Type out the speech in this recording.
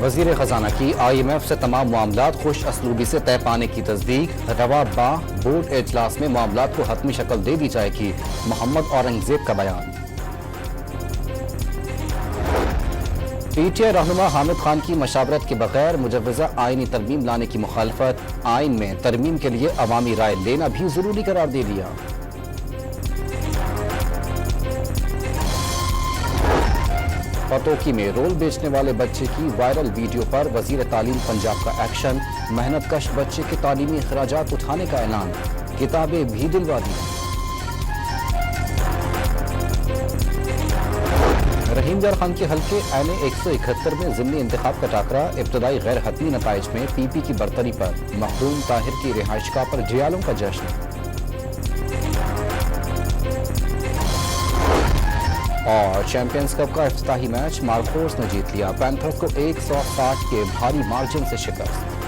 وزیر خزانہ کی IMF سے تمام معاملات خوش اسلوبی سے طے پانے کی تصدیق، رواں بورڈ اجلاس میں معاملات کو حتمی شکل دے دی جائے گی، محمد اورنگزیب کا بیان۔ PTI رہنما حامد خان کی مشاورت کے بغیر مجوزہ آئینی ترمیم لانے کی مخالفت، آئین میں ترمیم کے لیے عوامی رائے لینا بھی ضروری قرار دے دیا۔ پتوکی میں رول بیچنے والے بچے کی وائرل ویڈیو پر وزیر تعلیم پنجاب کا ایکشن، محنت کش بچے کے تعلیمی اخراجات اٹھانے کا اعلان، کتابیں بھی دلوا دی۔ رحیم یار خان کے حلقے NA 171 میں ضمنی انتخاب کا ٹاکرا، ابتدائی غیر حتمی نتائج میں PP کی برتری پر مخدوم طاہر کی رہائش گاہ پر جیالوں کا جشن۔ اور چیمپئنز کپ کا افتتاحی میچ مارکوس نے جیت لیا، پینتھرز کو 160 کے بھاری مارجن سے شکست۔